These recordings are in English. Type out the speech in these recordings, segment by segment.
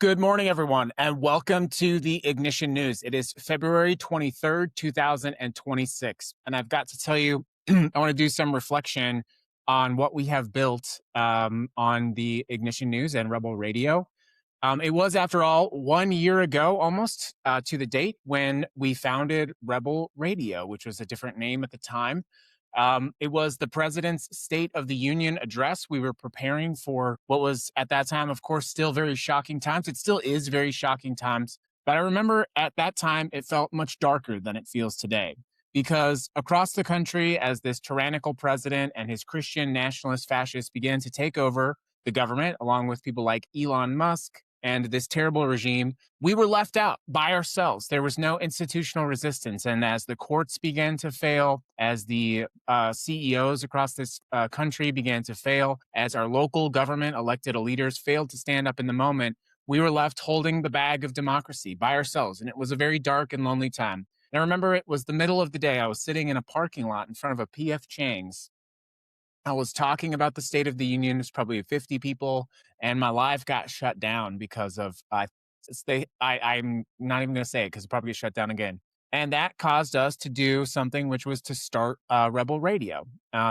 Good morning, everyone, and welcome to the Ignition News. It is February 23rd, 2026. And I've got to tell you, I want to do some reflection on what we have built on the Ignition News and Rebel Radio. It was, after all, 1 year ago almost to the date when we founded Rebel Radio, which was a different name at the time. It was the president's State of the Union address. We were preparing for what was at that time, of course, still very shocking times. It still is very shocking times. But I remember at that time, it felt much darker than it feels today. Because across the country, as this tyrannical president and his Christian nationalist fascists began to take over the government, along with people like Elon Musk and this terrible regime, we were left out by ourselves. There was no institutional resistance. And as the courts began to fail, as the CEOs across this country began to fail, as our local government elected leaders failed to stand up in the moment, we were left holding the bag of democracy by ourselves. And it was a very dark and lonely time. And I remember it was the middle of the day. I was sitting in a parking lot in front of a PF Chang's. I was talking about the State of the Union. It's probably 50 people, and my live got shut down because of I'm not even going to say it because it probably get shut down again. And that caused us to do something, which was to start Rebel Radio.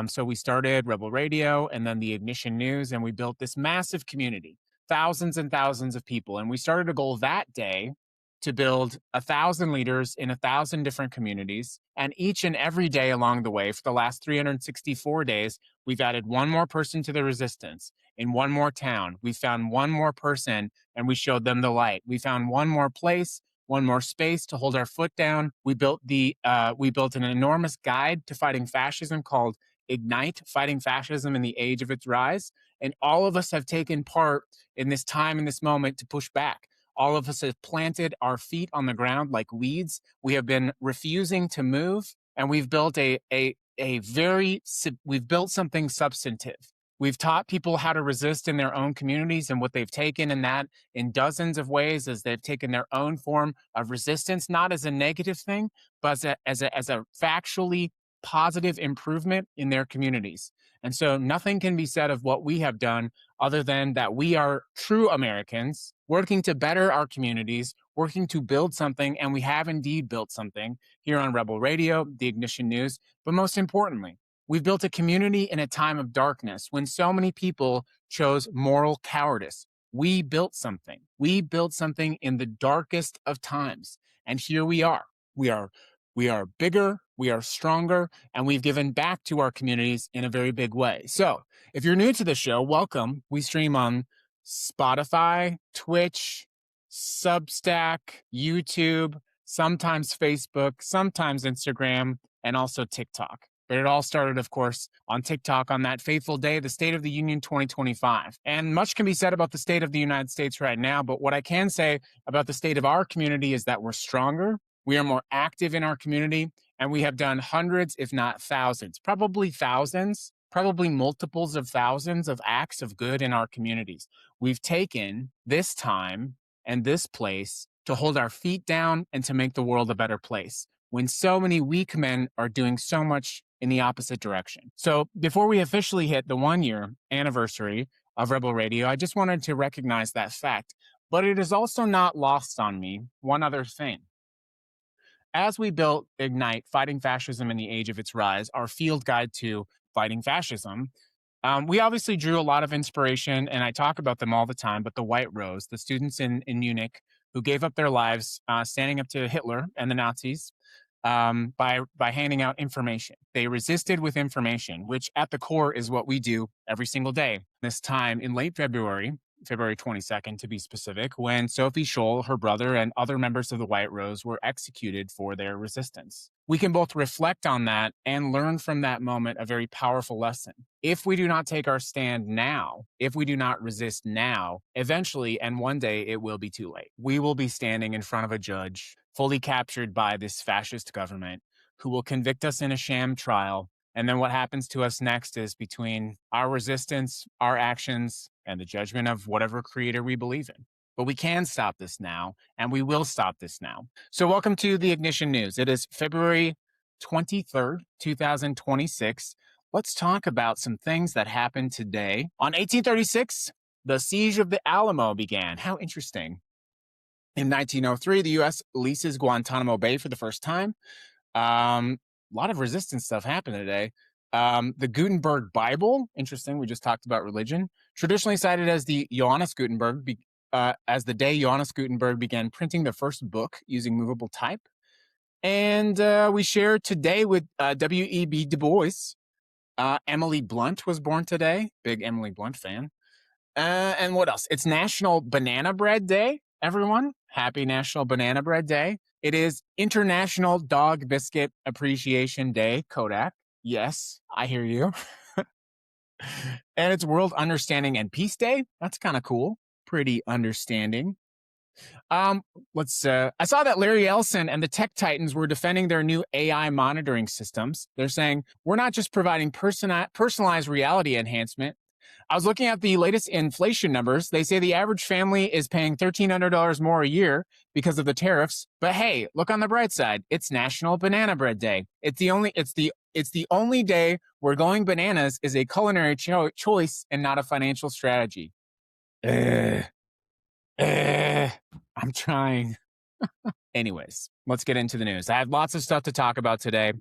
So we started Rebel Radio and then the Ignition News, and we built this massive community, thousands and thousands of people. And we started a goal that day to build 1,000 leaders in 1,000 different communities. And each and every day along the way, for the last 364 days, we've added one more person to the resistance in one more town. We found one more person and we showed them the light. We found one more place, one more space to hold our foot down. We built an enormous guide to fighting fascism called Ignite, Fighting Fascism in the Age of Its Rise. And all of us have taken part in this time, in this moment, to push back. All of us have planted our feet on the ground like weeds. We have been refusing to move, and we've built we've built something substantive. We've taught people how to resist in their own communities, and what they've taken in that in dozens of ways is they've taken their own form of resistance, not as a negative thing, but as a factually positive improvement in their communities. And so nothing can be said of what we have done other than that we are true Americans working to better our communities, working to build something, and we have indeed built something here on Rebel Radio, the Ignition News. But most importantly, we've built a community in a time of darkness when so many people chose moral cowardice. We built something. We built something in the darkest of times. And here we are. We are bigger, we are stronger, and we've given back to our communities in a very big way. So if you're new to the show, welcome. We stream on Spotify, Twitch, Substack, YouTube, sometimes Facebook, sometimes Instagram, and also TikTok. But it all started, of course, on TikTok on that fateful day, the State of the Union 2025. And much can be said about the state of the United States right now, but what I can say about the state of our community is that we're stronger, we are more active in our community, and we have done hundreds, if not thousands, probably multiples of thousands of acts of good in our communities. We've taken this time and this place to hold our feet down and to make the world a better place when so many weak men are doing so much in the opposite direction. So before we officially hit the 1-year anniversary of Rebel Radio, I just wanted to recognize that fact. But it is also not lost on me one other thing. As we built Ignite, Fighting Fascism in the Age of Its Rise, our field guide to fighting fascism, we obviously drew a lot of inspiration, and I talk about them all the time, but the White Rose, the students in Munich who gave up their lives standing up to Hitler and the Nazis by handing out information. They resisted with information, which at the core is what we do every single day. This time in late February 22nd to be specific, when Sophie Scholl, her brother, and other members of the White Rose were executed for their resistance. We can both reflect on that and learn from that moment a very powerful lesson. If we do not take our stand now, if we do not resist now, eventually and one day it will be too late. We will be standing in front of a judge, fully captured by this fascist government, who will convict us in a sham trial. And then what happens to us next is between our resistance, our actions, and the judgment of whatever creator we believe in. But we can stop this now, and we will stop this now. So welcome to the Ignition News. It is February 23rd, 2026. Let's talk about some things that happened today. On 1836, The siege of the Alamo began. How interesting. In 1903, the U.S. leases Guantanamo Bay for the first time. A lot of resistance stuff happened today. The Gutenberg Bible, interesting. We just talked about religion. Traditionally cited as the Johannes Gutenberg, as the day Johannes Gutenberg began printing the first book using movable type. And we share today with W.E.B. Du Bois. Emily Blunt was born today. Big Emily Blunt fan. And what else? It's National Banana Bread Day, everyone. Happy National Banana Bread Day. It is International Dog Biscuit Appreciation Day, Kodak. Yes, I hear you. And it's World Understanding and Peace Day. That's kind of cool. Pretty understanding. I saw that Larry Ellison and the tech titans were defending their new AI monitoring systems. They're saying, we're not just providing personalized reality enhancement. I was looking at the latest inflation numbers. They say the average family is paying $1,300 more a year because of the tariffs. But hey, look on the bright side. It's National Banana Bread Day. It's the only day where going bananas is a culinary choice and not a financial strategy. I'm trying. Anyways, let's get into the news. I have lots of stuff to talk about today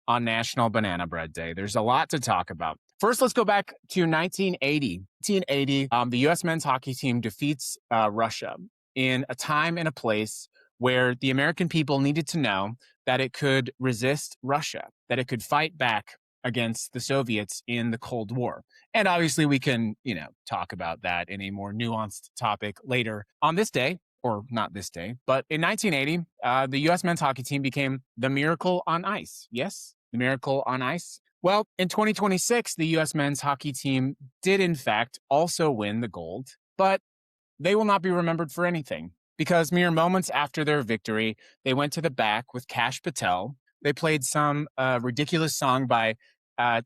on National Banana Bread Day. There's a lot to talk about. First, let's go back to 1980. 1980, the U.S. men's hockey team defeats Russia in a time and a place where the American people needed to know that it could resist Russia, that it could fight back against the Soviets in the Cold War. And obviously, we can, talk about that in a more nuanced topic later on this day. Or not this day, but in 1980, the U.S. men's hockey team became the Miracle on Ice. Yes, the Miracle on Ice. Well, in 2026, the U.S. men's hockey team did, in fact, also win the gold, but they will not be remembered for anything because mere moments after their victory, they went to the back with Kash Patel. They played some ridiculous song by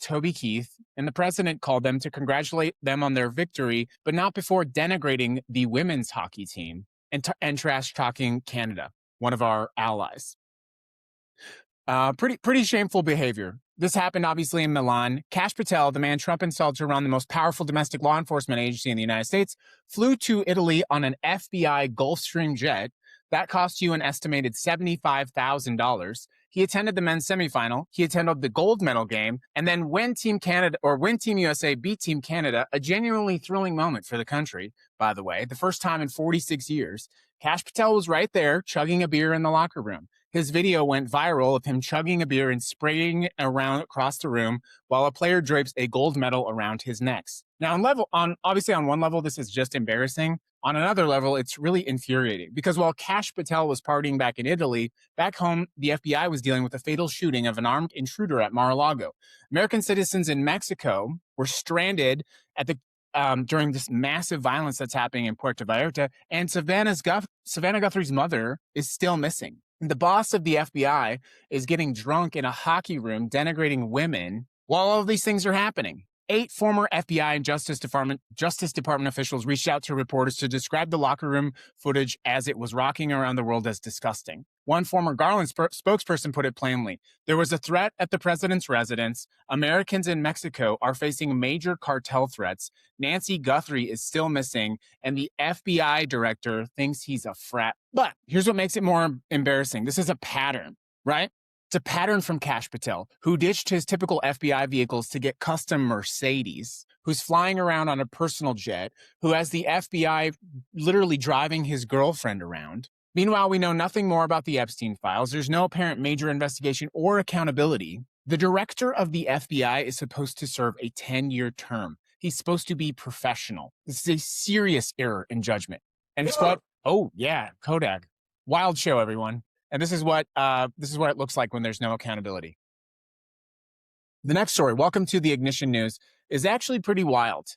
Toby Keith, and the president called them to congratulate them on their victory, but not before denigrating the women's hockey team and trash talking Canada, one of our allies. Pretty shameful behavior. This happened obviously in Milan. Kash Patel, the man Trump installed to run the most powerful domestic law enforcement agency in the United States, flew to Italy on an FBI Gulfstream jet. That cost you an estimated $75,000. He attended the men's semifinal. He attended the gold medal game. And then when Team USA beat Team Canada, a genuinely thrilling moment for the country, by the way, the first time in 46 years, Kash Patel was right there chugging a beer in the locker room. His video went viral of him chugging a beer and spraying it around across the room while a player drapes a gold medal around his neck. Now, obviously on one level, this is just embarrassing. On another level, it's really infuriating because while Kash Patel was partying back in Italy, back home, the FBI was dealing with a fatal shooting of an armed intruder at Mar-a-Lago. American citizens in Mexico were stranded at the during this massive violence that's happening in Puerto Vallarta, and Savannah Guthrie's mother is still missing. The boss of the FBI is getting drunk in a hockey room, denigrating women while all of these things are happening. 8 former FBI and Justice Department officials reached out to reporters to describe the locker room footage as it was rocking around the world as disgusting. One former Garland spokesperson put it plainly. There was a threat at the president's residence. Americans in Mexico are facing major cartel threats. Nancy Guthrie is still missing, and the FBI director thinks he's a frat. But here's what makes it more embarrassing. This is a pattern, right? It's a pattern from Kash Patel, who ditched his typical FBI vehicles to get custom Mercedes, who's flying around on a personal jet, who has the FBI literally driving his girlfriend around. Meanwhile, we know nothing more about the Epstein files. There's no apparent major investigation or accountability. The director of the FBI is supposed to serve a 10-year term. He's supposed to be professional. This is a serious error in judgment. And it's what, Kodak. Wild show, everyone. And this is what it looks like when there's no accountability. The next story, welcome to the Ignition News, is actually pretty wild.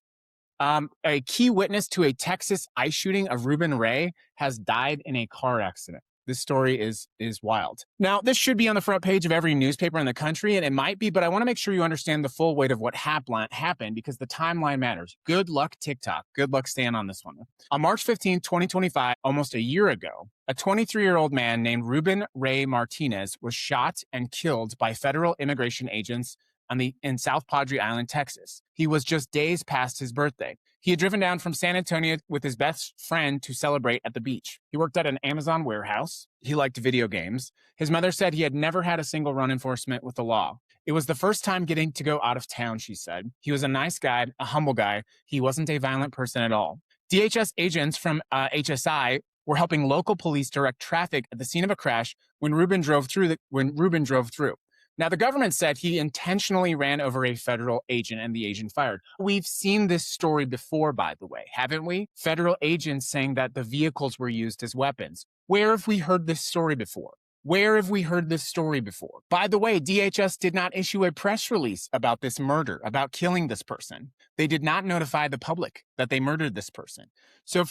A key witness to a Texas ICE shooting of Ruben Ray has died in a car accident. This story is wild. Now, this should be on the front page of every newspaper in the country, and it might be, but I want to make sure you understand the full weight of what happened because the timeline matters. Good luck, TikTok. Good luck staying on this one. On March 15, 2025, almost a year ago, a 23-year-old man named Ruben Ray Martinez was shot and killed by federal immigration agents in South Padre Island, Texas. He was just days past his birthday. He had driven down from San Antonio with his best friend to celebrate at the beach. He worked at an Amazon warehouse. He liked video games. His mother said he had never had a single run enforcement with the law. It was the first time getting to go out of town, she said. He was a nice guy, a humble guy. He wasn't a violent person at all. DHS agents from HSI were helping local police direct traffic at the scene of a crash when Rubin drove through. Now, the government said he intentionally ran over a federal agent and the agent fired. We've seen this story before, by the way, haven't we? Federal agents saying that the vehicles were used as weapons. Where have we heard this story before? Where have we heard this story before? By the way, DHS did not issue a press release about this murder, about killing this person. They did not notify the public that they murdered this person. So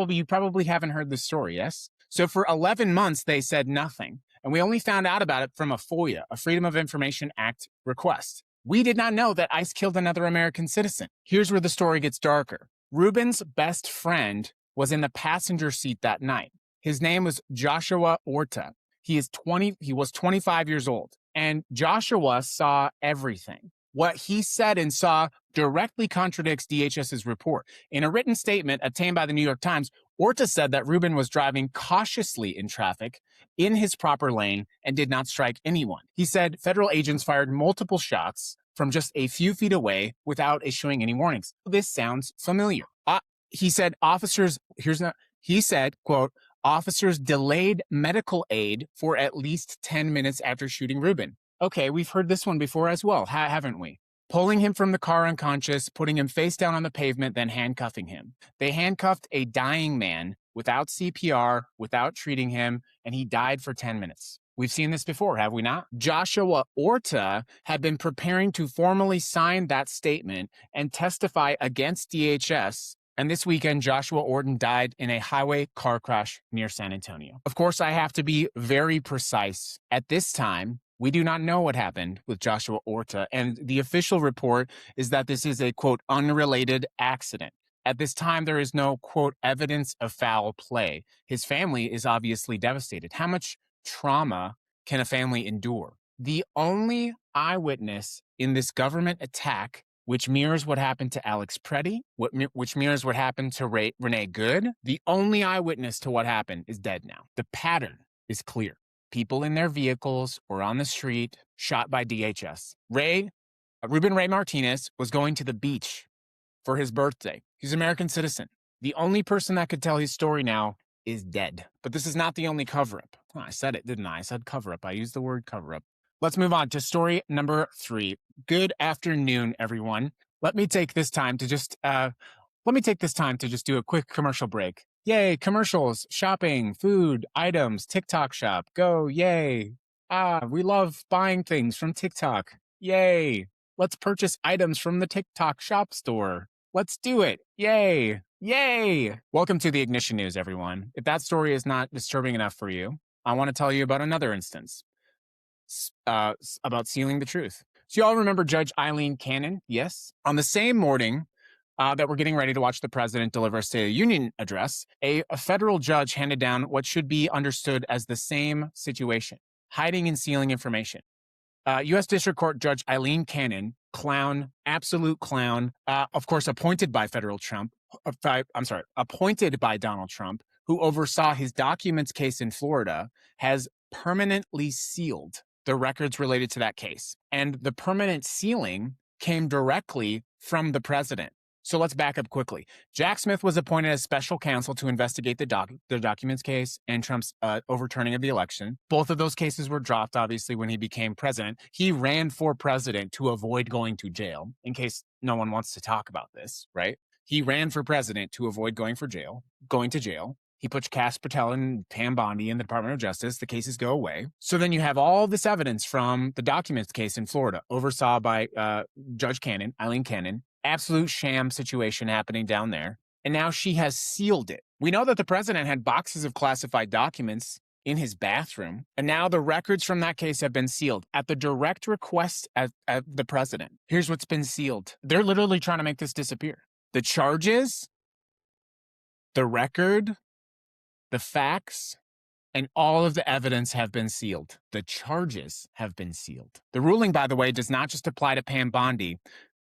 you probably haven't heard this story, yes? So for 11 months, they said nothing. And we only found out about it from a FOIA, a Freedom of Information Act request. We did not know that ICE killed another American citizen. Here's where the story gets darker. Rubin's best friend was in the passenger seat that night. His name was Joshua Orta. He was 25 years old, and Joshua saw everything. What he said and saw directly contradicts DHS's report. In a written statement obtained by the New York Times, Orta said that Rubin was driving cautiously in traffic in his proper lane and did not strike anyone. He said federal agents fired multiple shots from just a few feet away without issuing any warnings. This sounds familiar. He said quote, officers delayed medical aid for at least 10 minutes after shooting Rubin. Okay, we've heard this one before as well, haven't we? Pulling him from the car unconscious, putting him face down on the pavement, then handcuffing him. They handcuffed a dying man without CPR, without treating him, and he died for 10 minutes. We've seen this before, have we not? Joshua Orta had been preparing to formally sign that statement and testify against DHS. And this weekend, Joshua Orton died in a highway car crash near San Antonio. Of course, I have to be very precise. At this time, we do not know what happened with Joshua Orta, and the official report is that this is a, quote, unrelated accident. At this time, there is no, quote, evidence of foul play. His family is obviously devastated. How much trauma can a family endure? The only eyewitness in this government attack, which mirrors what happened to Alex Preddy, which mirrors what happened to Renee Good, the only eyewitness to what happened is dead now. The pattern is clear. People in their vehicles or on the street shot by DHS. Rubin Ray Martinez was going to the beach for his birthday. He's an American citizen. The only person that could tell his story now is dead. But this is not the only cover-up. Oh, I said it, didn't I? I said cover-up. I used the word cover-up. Let's move on to story number 3. Good afternoon, everyone. Let me take this time to just do a quick commercial break. Yay, commercials, shopping, food, items, TikTok shop, go, yay. We love buying things from TikTok. Yay. Let's purchase items from the TikTok shop store. Let's do it. Yay. Yay. Welcome to the Ignition News, everyone. If that story is not disturbing enough for you, I want to tell you about another instance about sealing the truth. So you all remember Judge Aileen Cannon? Yes. On the same morning that we're getting ready to watch the president deliver a State of the Union address, a federal judge handed down what should be understood as the same situation, hiding and sealing information. U.S. District Court Judge Aileen Cannon, clown, absolute clown, of course, appointed by Donald Trump, who oversaw his documents case in Florida, has permanently sealed the records related to that case. And the permanent sealing came directly from the president. So let's back up quickly. Jack Smith was appointed as special counsel to investigate the documents case and Trump's overturning of the election. Both of those cases were dropped, obviously, when he became president. He ran for president to avoid going to jail, in case no one wants to talk about this, right? He ran for president to avoid going to jail. He puts Kash Patel and Pam Bondi in the Department of Justice. The cases go away. So then you have all this evidence from the documents case in Florida, oversaw by Judge Cannon, Aileen Cannon. Absolute sham situation happening down there. And now she has sealed it. We know that the president had boxes of classified documents in his bathroom. And now the records from that case have been sealed at the direct request of the president. Here's what's been sealed. They're literally trying to make this disappear. The charges, the record, the facts, And all of the evidence have been sealed. The charges have been sealed. The ruling, by the way, does not just apply to Pam Bondi,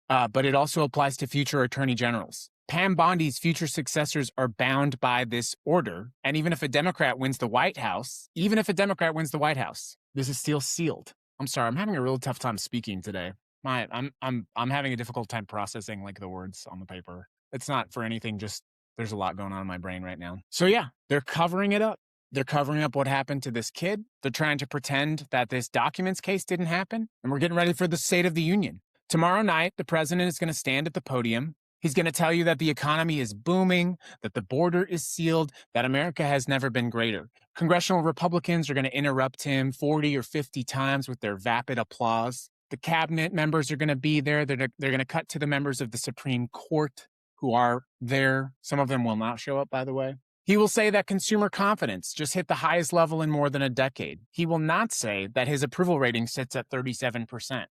but it also applies to future attorney generals. Pam Bondi's future successors are bound by this order. And even if a Democrat wins the White House, this is still sealed. I'm sorry, I'm having a real tough time speaking today. I'm having a difficult time processing like the words on the paper. It's not for anything, just there's a lot going on in my brain right now. So yeah, they're covering it up. They're covering up what happened to this kid. They're trying to pretend that this documents case didn't happen. And we're getting ready for the State of the Union. Tomorrow night, the president is going to stand at the podium. He's going to tell you that the economy is booming, that the border is sealed, that America has never been greater. Congressional Republicans are going to interrupt him 40 or 50 times with their vapid applause. The cabinet members are going to be there. They're going to cut to the members of the Supreme Court who are there. Some of them will not show up, by the way. He will say that consumer confidence just hit the highest level in more than a decade. He will not say that his approval rating sits at 37%,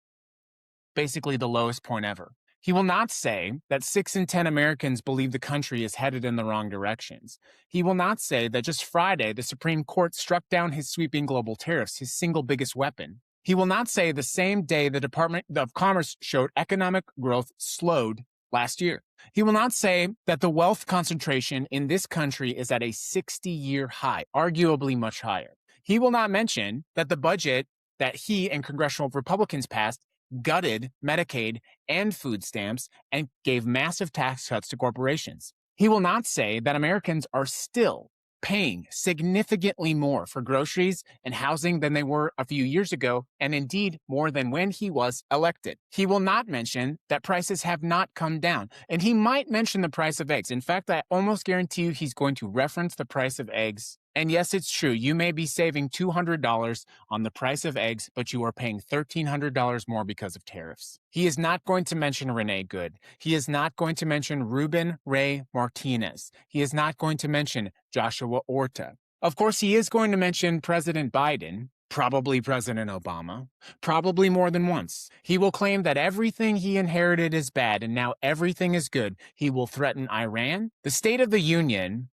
basically the lowest point ever. He will not say that 6 in 10 Americans believe the country is headed in the wrong directions. He will not say that just Friday, the Supreme Court struck down his sweeping global tariffs, his single biggest weapon. He will not say the same day the Department of Commerce showed economic growth slowed last year. He will not say that the wealth concentration in this country is at a 60-year high, arguably much higher. He will not mention that the budget that he and congressional Republicans passed gutted Medicaid and food stamps and gave massive tax cuts to corporations. He will not say that Americans are still paying significantly more for groceries and housing than they were a few years ago, and indeed more than when he was elected. He will not mention that prices have not come down, and he might mention the price of eggs. In fact, I almost guarantee you he's going to reference the price of eggs. And yes, it's true. You may be saving $200 on the price of eggs, but you are paying $1,300 more because of tariffs. He is not going to mention Renee Good. He is not going to mention Ruben Ray Martinez. He is not going to mention Joshua Orta. Of course, he is going to mention President Biden, probably President Obama, probably more than once. He will claim that everything he inherited is bad and now everything is good. He will threaten Iran. The State of the Union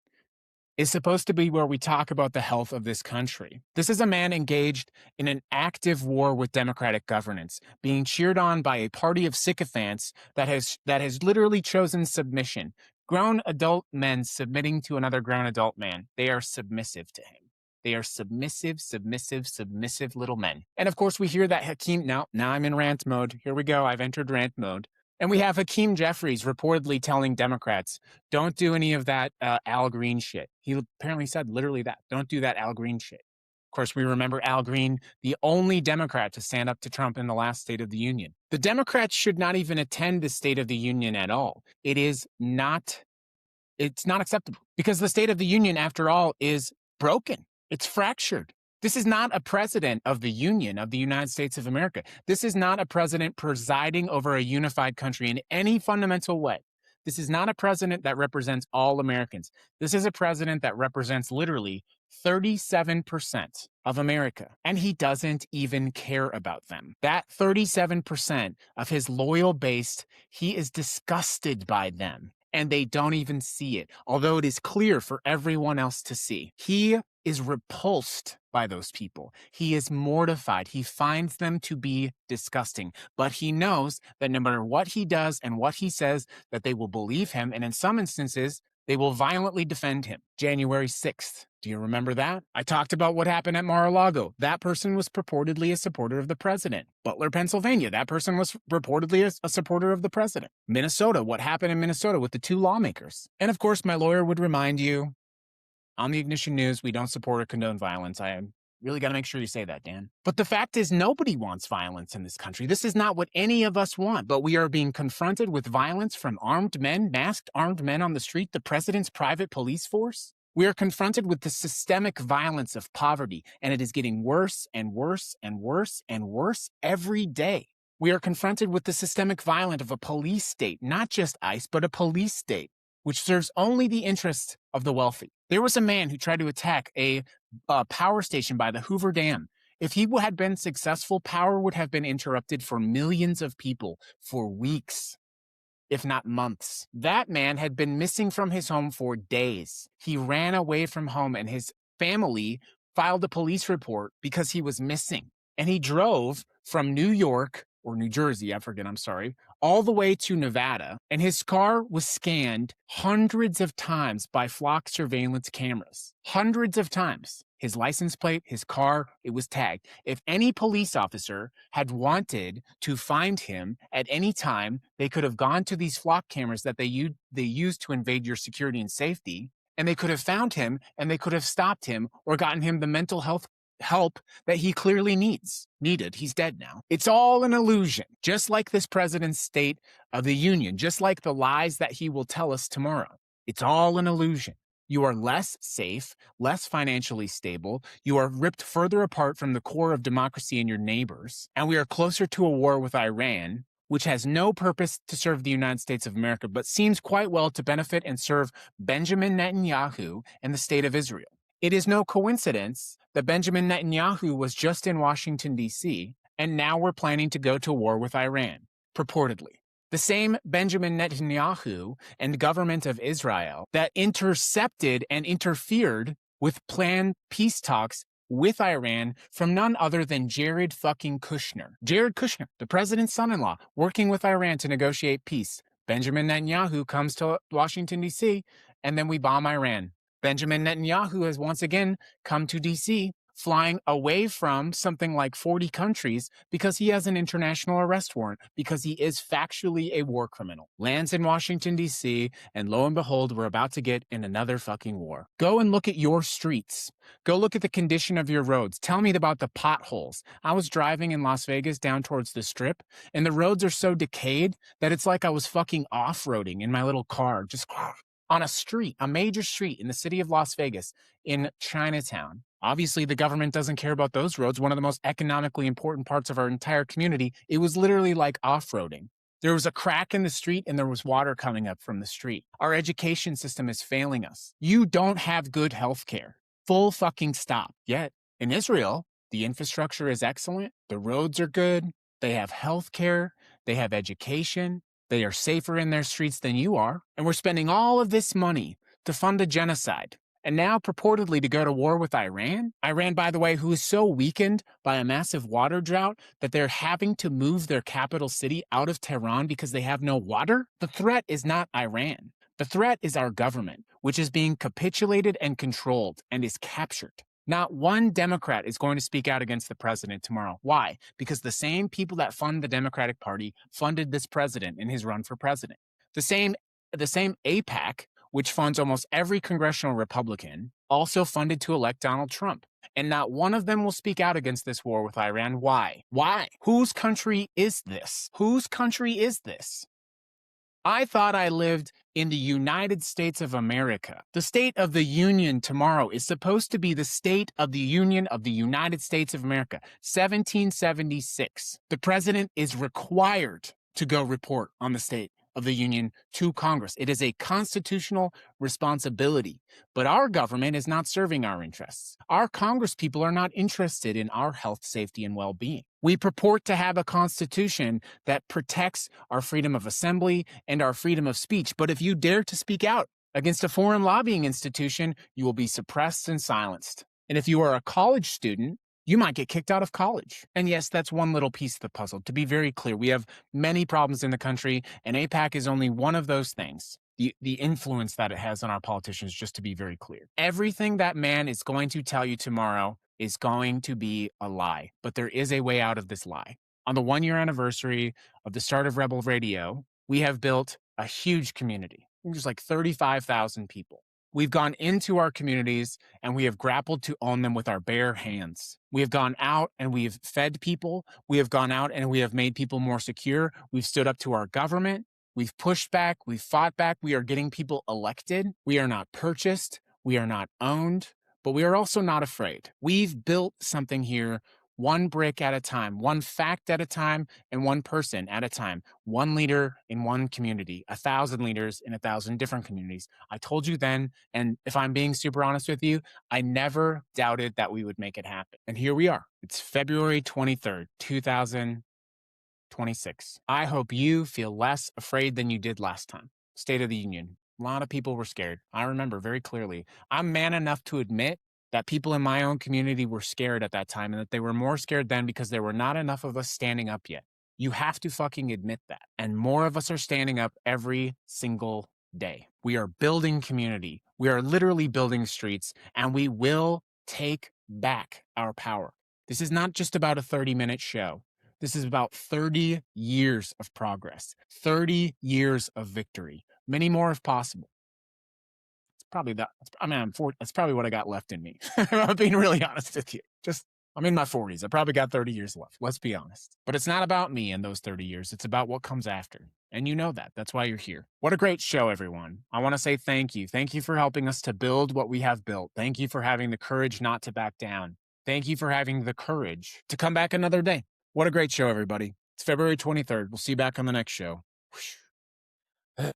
is supposed to be where we talk about the health of this country. This is a man engaged in an active war with democratic governance, being cheered on by a party of sycophants that has literally chosen submission. Grown adult men submitting to another grown adult man. They are submissive to him. They are submissive little men. And of course, we hear that Hakeem, now I'm in rant mode. Here we go. I've entered rant mode. And we have Hakeem Jeffries reportedly telling Democrats, don't do any of that Al Green shit. He apparently said literally that. Don't do that Al Green shit. Of course, we remember Al Green, the only Democrat to stand up to Trump in the last State of the Union. The Democrats should not even attend the State of the Union at all. It's not acceptable because the State of the Union, after all, is broken. It's fractured. This is not a president of the Union of the United States of America. This is not a president presiding over a unified country in any fundamental way. This is not a president that represents all Americans. This is a president that represents literally 37% of America, and he doesn't even care about them. That 37% of his loyal base, he is disgusted by them, and they don't even see it, although it is clear for everyone else to see. He is repulsed by those people. He is mortified. He finds them to be disgusting, but he knows that no matter what he does and what he says, that they will believe him, and in some instances, they will violently defend him. January 6th. Do you remember that? I talked about what happened at Mar-a-Lago. That person was purportedly a supporter of the president. Butler, Pennsylvania. That person was reportedly a supporter of the president. Minnesota. What happened in Minnesota with the 2 lawmakers? And of course, my lawyer would remind you, on the Ignition News, we don't support or condone violence. I really got to make sure you say that, Dan. But the fact is, nobody wants violence in this country. This is not what any of us want, but we are being confronted with violence from armed men, masked armed men on the street, the president's private police force. We are confronted with the systemic violence of poverty, and it is getting worse and worse and worse and worse every day. We are confronted with the systemic violence of a police state, not just ICE, but a police state, which serves only the interests of the wealthy. There was a man who tried to attack a power station by the Hoover Dam. If he had been successful, power would have been interrupted for millions of people for weeks, if not months. That man had been missing from his home for days. He ran away from home, and his family filed a police report because he was missing. And he drove from New York or New Jersey, I forget, I'm sorry, all the way to Nevada. And his car was scanned hundreds of times by flock surveillance cameras. Hundreds of times. His license plate, his car, it was tagged. If any police officer had wanted to find him at any time, they could have gone to these flock cameras that they use to invade your security and safety, and they could have found him and they could have stopped him or gotten him the mental health help that he clearly needed. He's dead now. It's all an illusion, just like this president's State of the Union, just like the lies that he will tell us tomorrow. It's all an illusion. You are less safe, less financially stable. You are ripped further apart from the core of democracy and your neighbors. And we are closer to a war with Iran, which has no purpose to serve the United States of America, but seems quite well to benefit and serve Benjamin Netanyahu and the state of Israel. It is no coincidence that Benjamin Netanyahu was just in Washington, D.C., and now we're planning to go to war with Iran, purportedly. The same Benjamin Netanyahu and government of Israel that intercepted and interfered with planned peace talks with Iran from none other than Jared fucking Kushner. Jared Kushner, the president's son-in-law, working with Iran to negotiate peace. Benjamin Netanyahu comes to Washington, D.C., and then we bomb Iran. Benjamin Netanyahu has once again come to D.C., flying away from something like 40 countries because he has an international arrest warrant, because he is factually a war criminal. Lands in Washington, D.C., and lo and behold, we're about to get in another fucking war. Go and look at your streets. Go look at the condition of your roads. Tell me about the potholes. I was driving in Las Vegas down towards the Strip, and the roads are so decayed that it's like I was fucking off-roading in my little car, just on a street, a major street in the city of Las Vegas, in Chinatown. Obviously, the government doesn't care about those roads, one of the most economically important parts of our entire community. It was literally like off-roading. There was a crack in the street and there was water coming up from the street. Our education system is failing us. You don't have good health care. Full fucking stop. Yet, in Israel, the infrastructure is excellent. The roads are good. They have health care. They have education. They are safer in their streets than you are. And we're spending all of this money to fund a genocide. And now purportedly to go to war with Iran. Iran, by the way, who is so weakened by a massive water drought that they're having to move their capital city out of Tehran because they have no water. The threat is not Iran. The threat is our government, which is being capitulated and controlled and is captured. Not one Democrat is going to speak out against the president tomorrow. Why? Because the same people that fund the Democratic Party funded this president in his run for president. The same AIPAC, which funds almost every congressional Republican, also funded to elect Donald Trump. And not one of them will speak out against this war with Iran. Why? Why? Whose country is this? Whose country is this? I thought I lived in the United States of America. The State of the Union tomorrow is supposed to be the State of the Union of the United States of America, 1776. The president is required to go report on the State of the Union to Congress. It is a constitutional responsibility. But our government is not serving our interests. Our Congress people are not interested in our health, safety, and well-being. We purport to have a constitution that protects our freedom of assembly and our freedom of speech. But if you dare to speak out against a foreign lobbying institution, you will be suppressed and silenced. And if you are a college student, you might get kicked out of college. And yes, that's one little piece of the puzzle. To be very clear, we have many problems in the country, and AIPAC is only one of those things. The influence that it has on our politicians, just to be very clear. Everything that man is going to tell you tomorrow is going to be a lie, but there is a way out of this lie. On the 1-year anniversary of the start of Rebel Radio, we have built a huge community. There's like 35,000 people. We've gone into our communities and we have grappled to own them with our bare hands. We have gone out and we have fed people. We have gone out and we have made people more secure. We've stood up to our government. We've pushed back. We've fought back. We are getting people elected. We are not purchased. We are not owned, but we are also not afraid. We've built something here, one brick at a time, one fact at a time, and one person at a time. One leader in one community, 1,000 leaders in 1,000 different communities. I told you then, and if I'm being super honest with you, I never doubted that we would make it happen. And here we are. It's February 23rd, 2026. I hope you feel less afraid than you did last time. State of the Union. A lot of people were scared. I remember very clearly. I'm man enough to admit that people in my own community were scared at that time and that they were more scared then because there were not enough of us standing up yet. You have to fucking admit that. And more of us are standing up every single day. We are building community. We are literally building streets, and we will take back our power. This is not just about a 30-minute show. This is about 30 years of progress, 30 years of victory, many more if possible. It's probably that. I mean, that's probably what I got left in me. I'm being really honest with you. I'm in my 40s. I probably got 30 years left. Let's be honest. But it's not about me in those 30 years. It's about what comes after. And you know that. That's why you're here. What a great show, everyone. I want to say thank you. Thank you for helping us to build what we have built. Thank you for having the courage not to back down. Thank you for having the courage to come back another day. What a great show, everybody. It's February 23rd. We'll see you back on the next show. Whoosh.